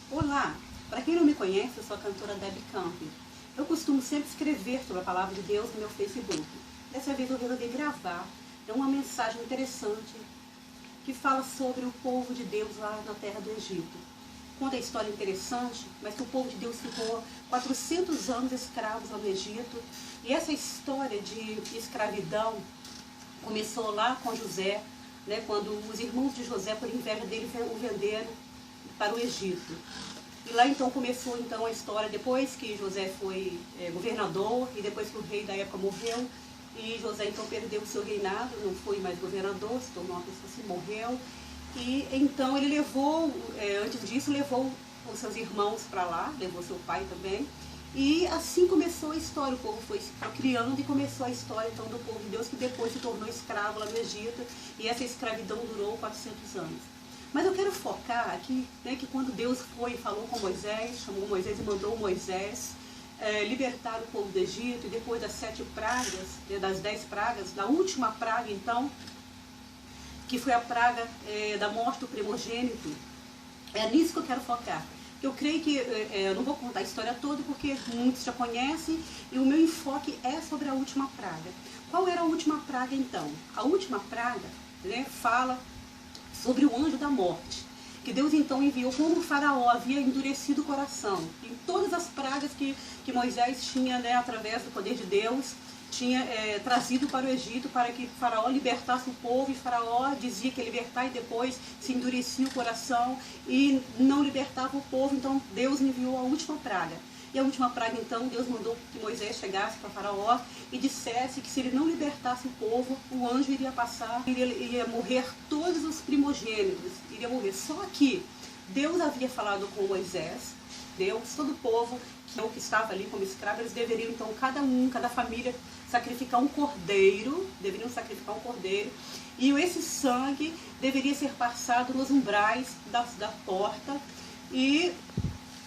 Olá! Para quem não me conhece, eu sou a cantora Debbie Campbell. Eu costumo sempre escrever sobre a Palavra de Deus no meu Facebook. Dessa vez eu resolvi gravar uma mensagem interessante que fala sobre o povo de Deus lá na terra do Egito. Conta a história interessante, mas que o povo de Deus ficou 400 anos escravos lá no Egito. E essa história de escravidão começou lá com José, né, quando os irmãos de José, por inveja dele, o venderam para o Egito. E lá então começou então a história, depois que José foi governador e depois que o rei da época morreu, e José então perdeu o seu reinado, não foi mais governador, se tornou uma pessoa assim, morreu. E então ele levou, antes disso, levou os seus irmãos para lá, levou seu pai também. E assim começou a história, o povo foi se criando e começou a história então do povo de Deus, que depois se tornou escravo lá no Egito, e essa escravidão durou 400 anos. Mas eu quero focar aqui, né, que quando Deus foi e falou com Moisés, chamou Moisés e mandou Moisés libertar o povo do Egito, e depois das 7 pragas, das 10 pragas, da última praga então, que foi a praga da morte do primogênito, é nisso que eu quero focar. Eu creio que, eu não vou contar a história toda porque muitos já conhecem, e o meu enfoque é sobre a última praga. Qual era a última praga então? A última praga, né, fala sobre o anjo da morte, que Deus então enviou, como o faraó havia endurecido o coração, em todas as pragas que Moisés tinha, né, através do poder de Deus, tinha trazido para o Egito, para que o faraó libertasse o povo, e o faraó dizia que ia libertar e depois se endurecia o coração e não libertava o povo. Então Deus enviou a última praga. E a última praga então, Deus mandou que Moisés chegasse para Faraó e dissesse que se ele não libertasse o povo, o anjo iria passar, iria morrer todos os primogênitos, iria morrer. Só que Deus havia falado com Moisés, Deus, todo o povo que estava ali como escravo, eles deveriam então, cada família, sacrificar um cordeiro, e esse sangue deveria ser passado nos umbrais da porta. E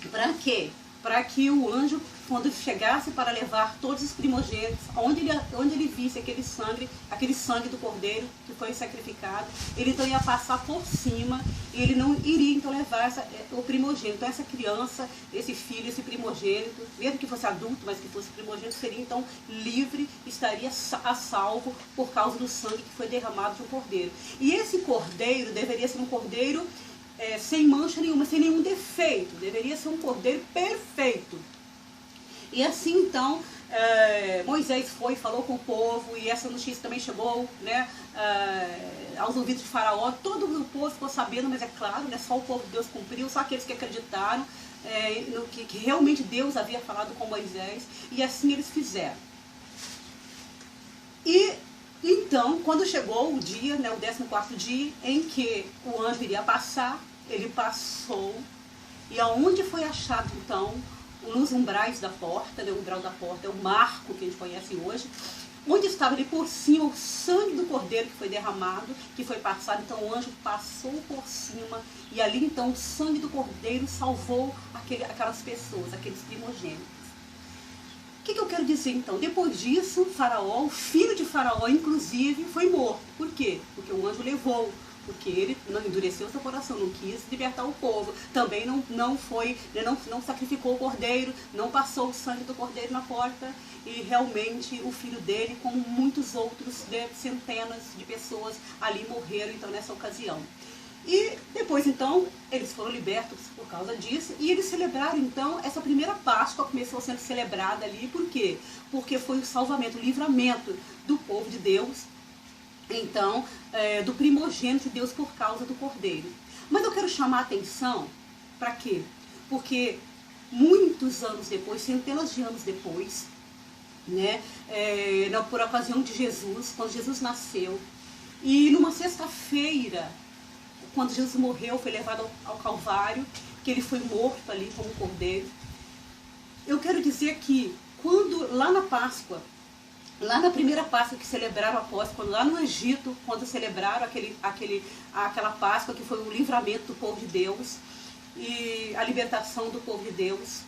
para quê? Para que o anjo, quando chegasse para levar todos os primogênitos, onde ele visse aquele sangue do cordeiro que foi sacrificado, ele então ia passar por cima, e ele não iria então levar o primogênito. Então essa criança, esse filho, esse primogênito, mesmo que fosse adulto, mas que fosse primogênito, seria então livre, estaria a salvo por causa do sangue que foi derramado de um cordeiro. E esse cordeiro deveria ser um cordeiro sem mancha nenhuma, sem nenhum defeito, deveria ser um cordeiro perfeito. E assim então Moisés foi, falou com o povo, e essa notícia também chegou, né, aos ouvidos de Faraó. Todo o povo ficou sabendo, mas é claro, né, só o povo de Deus cumpriu, só aqueles que acreditaram que realmente Deus havia falado com Moisés, e assim eles fizeram. E então, quando chegou o dia, né, o 14º dia, em que o anjo iria passar, ele passou, e aonde foi achado então, nos umbrais da porta, né, o umbral da porta é o marco que a gente conhece hoje, onde estava ali por cima o sangue do cordeiro que foi derramado, que foi passado. Então o anjo passou por cima, e ali então o sangue do cordeiro salvou aquelas pessoas, aqueles primogênitos. O que eu quero dizer então? Depois disso, Faraó, o filho de Faraó inclusive, foi morto. Por quê? Porque o anjo levou, porque ele não endureceu seu coração, não quis libertar o povo. Também não sacrificou o cordeiro, não passou o sangue do cordeiro na porta, e realmente o filho dele, como muitos outros, centenas de pessoas ali morreram então nessa ocasião. E depois então eles foram libertos por causa disso, e eles celebraram então essa primeira Páscoa, começou sendo celebrada ali. Por quê? Porque foi o salvamento, o livramento do povo de Deus, então do primogênito de Deus por causa do cordeiro. Mas eu quero chamar a atenção para quê? Porque muitos anos depois, centenas de anos depois, né, por ocasião de Jesus, quando Jesus nasceu, e numa sexta-feira, quando Jesus morreu, foi levado ao Calvário, que ele foi morto ali como cordeiro. Eu quero dizer que quando lá na Páscoa, lá na primeira Páscoa que celebraram a Páscoa, lá no Egito, quando celebraram aquela Páscoa que foi o livramento do povo de Deus e a libertação do povo de Deus,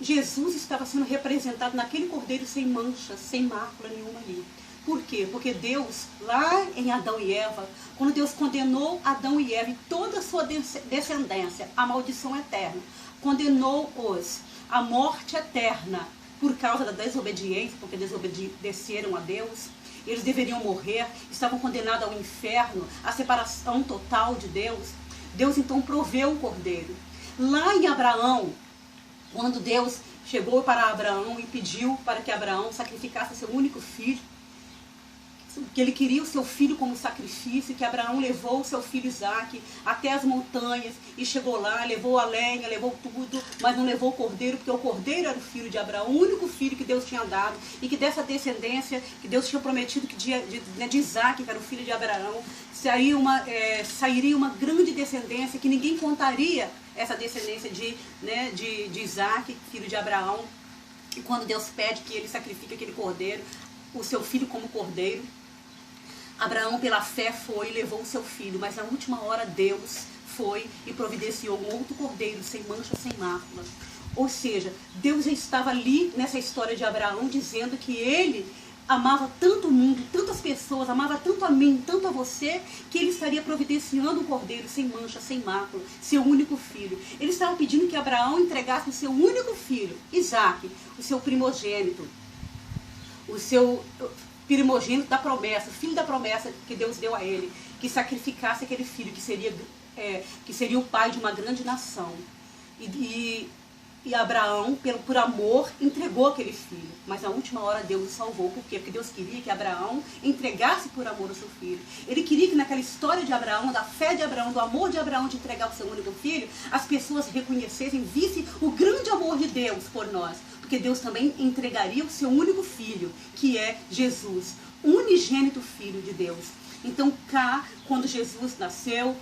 Jesus estava sendo representado naquele cordeiro sem mancha, sem mácula nenhuma ali. Por quê? Porque Deus, lá em Adão e Eva, quando Deus condenou Adão e Eva e toda a sua descendência à maldição eterna, condenou-os à morte eterna por causa da desobediência, porque desobedeceram a Deus, eles deveriam morrer, estavam condenados ao inferno, à separação total de Deus. Deus então proveu o cordeiro. Lá em Abraão, quando Deus chegou para Abraão e pediu para que Abraão sacrificasse seu único filho, que ele queria o seu filho como sacrifício, que Abraão levou o seu filho Isaque até as montanhas e chegou lá, levou a lenha, levou tudo, mas não levou o cordeiro, porque o cordeiro era o filho de Abraão, o único filho que Deus tinha dado, e que dessa descendência que Deus tinha prometido que de Isaque, que era o filho de Abraão, sairia uma grande descendência, que ninguém contaria essa descendência de Isaque, filho de Abraão. E quando Deus pede que ele sacrifique aquele cordeiro, o seu filho como cordeiro, Abraão pela fé foi e levou o seu filho, mas na última hora Deus foi e providenciou um outro cordeiro, sem mancha, sem mácula. Ou seja, Deus já estava ali nessa história de Abraão, dizendo que ele amava tanto o mundo, tantas pessoas, amava tanto a mim, tanto a você, que ele estaria providenciando um cordeiro sem mancha, sem mácula, seu único filho. Ele estava pedindo que Abraão entregasse o seu único filho, Isaque, o seu primogênito, o seu primogênito da promessa, filho da promessa que Deus deu a ele, que sacrificasse aquele filho, que seria o pai de uma grande nação. E Abraão, por amor, entregou aquele filho. Mas na última hora Deus o salvou. Por quê? Porque Deus queria que Abraão entregasse por amor o seu filho. Ele queria que naquela história de Abraão, da fé de Abraão, do amor de Abraão de entregar o seu único filho, as pessoas reconhecessem, vissem o grande amor de Deus por nós. Porque Deus também entregaria o seu único filho, que é Jesus, unigênito filho de Deus. Então cá, quando Jesus nasceu,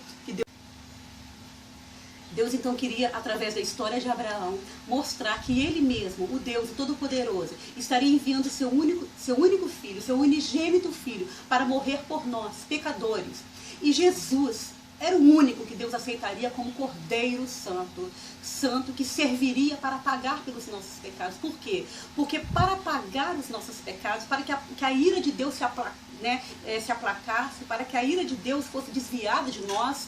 Deus então queria, através da história de Abraão, mostrar que ele mesmo, o Deus Todo-Poderoso, estaria enviando seu único filho, seu unigênito filho, para morrer por nós, pecadores. E Jesus era o único que Deus aceitaria como Cordeiro Santo, santo que serviria para pagar pelos nossos pecados. Por quê? Porque para pagar os nossos pecados, para que a ira de Deus se aplacasse, para que a ira de Deus fosse desviada de nós,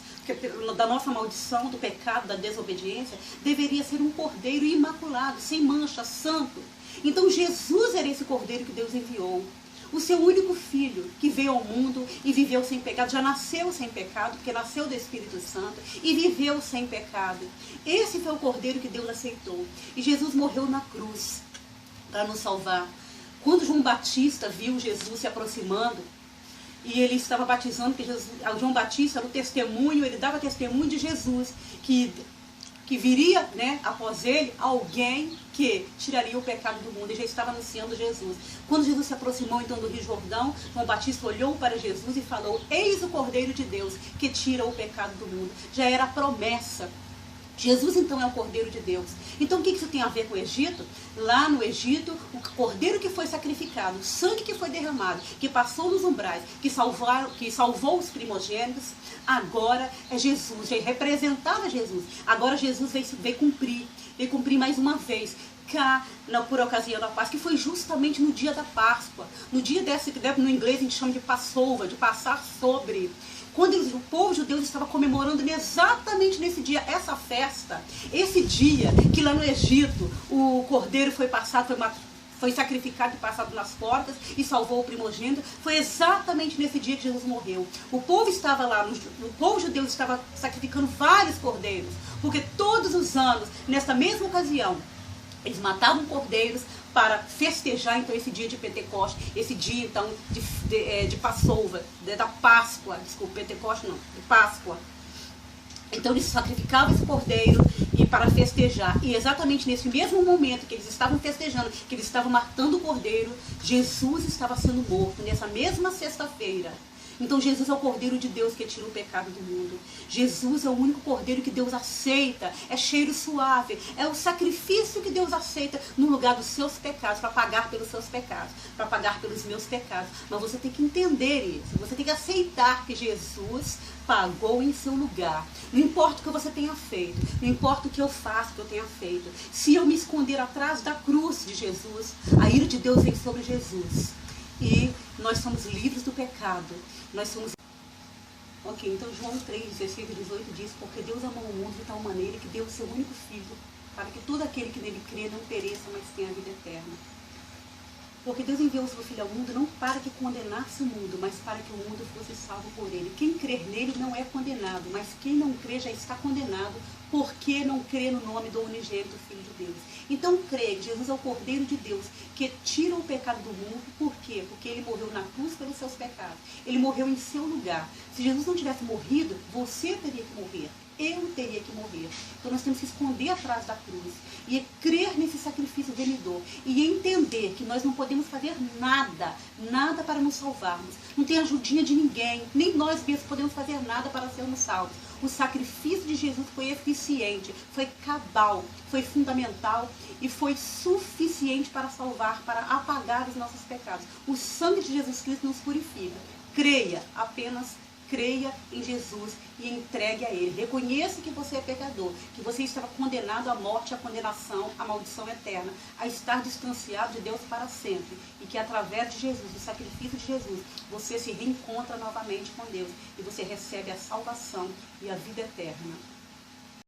da nossa maldição, do pecado, da desobediência, deveria ser um cordeiro imaculado, sem mancha, santo. Então Jesus era esse cordeiro que Deus enviou. O seu único filho, que veio ao mundo e viveu sem pecado, já nasceu sem pecado, porque nasceu do Espírito Santo, e viveu sem pecado. Esse foi o cordeiro que Deus aceitou. E Jesus morreu na cruz para nos salvar. Quando João Batista viu Jesus se aproximando, e ele estava batizando, porque João Batista, no testemunho, ele dava testemunho de Jesus, que viria, após ele, alguém que tiraria o pecado do mundo, e já estava anunciando Jesus. Quando Jesus se aproximou então do Rio Jordão, João Batista olhou para Jesus e falou: eis o Cordeiro de Deus que tira o pecado do mundo. Já era a promessa. Jesus então é o Cordeiro de Deus. Então o que isso tem a ver com o Egito? Lá no Egito, o cordeiro que foi sacrificado, o sangue que foi derramado, que passou nos umbrais, que salvou os primogênitos, agora é Jesus, já representava Jesus. Agora Jesus veio cumprir mais uma vez, cá, por ocasião da Páscoa, que foi justamente no dia da Páscoa. No dia desse, que no inglês a gente chama de Passover, de passar sobre. Quando o povo judeu estava comemorando exatamente nesse dia, essa festa, esse dia que lá no Egito o cordeiro foi passado, foi sacrificado e passado nas portas e salvou o primogênito, foi exatamente nesse dia que Jesus morreu. O povo estava lá, o povo judeu estava sacrificando vários cordeiros, porque todos os anos, nesta mesma ocasião, eles matavam cordeiros para festejar então esse dia de Pentecoste, esse dia então de Passover, da Páscoa, desculpa, Pentecoste não, de Páscoa. Então eles sacrificavam esse cordeiro e para festejar. E exatamente nesse mesmo momento que eles estavam festejando, que eles estavam matando o cordeiro, Jesus estava sendo morto nessa mesma sexta-feira. Então Jesus é o Cordeiro de Deus que tira o pecado do mundo. Jesus é o único Cordeiro que Deus aceita. É cheiro suave. É o sacrifício que Deus aceita no lugar dos seus pecados, para pagar pelos seus pecados, para pagar pelos meus pecados. Mas você tem que entender isso. Você tem que aceitar que Jesus pagou em seu lugar. Não importa o que você tenha feito. Não importa o que eu faço, o que eu tenha feito. Se eu me esconder atrás da cruz de Jesus, a ira de Deus vem sobre Jesus. E Nós somos livres do pecado. Nós somos... Ok, então João 3, 16 e 18 diz: porque Deus amou o mundo de tal maneira que deu o seu único Filho, para que todo aquele que nele crê não pereça, mas tenha a vida eterna. Porque Deus enviou o seu Filho ao mundo não para que condenasse o mundo, mas para que o mundo fosse salvo por ele. Quem crer nele não é condenado, mas quem não crê já está condenado, porque não crê no nome do unigênito Filho de Deus. Então crê que Jesus é o Cordeiro de Deus, que tira o pecado do mundo. Por quê? Porque ele morreu na cruz pelos seus pecados. Ele morreu em seu lugar. Se Jesus não tivesse morrido, você teria que morrer. Eu teria que morrer. Então nós temos que esconder atrás da cruz e crer nesse sacrifício remidor e entender que nós não podemos fazer nada, nada para nos salvarmos. Não tem ajudinha de ninguém, nem nós mesmos podemos fazer nada para sermos salvos. O sacrifício de Jesus foi eficiente, foi cabal, foi fundamental e foi suficiente para salvar, para apagar os nossos pecados. O sangue de Jesus Cristo nos purifica. Creia, apenas creia em Jesus e entregue a Ele. Reconheça que você é pecador, que você estava condenado à morte, à condenação, à maldição eterna, a estar distanciado de Deus para sempre. E que através de Jesus, do sacrifício de Jesus, você se reencontra novamente com Deus e você recebe a salvação e a vida eterna.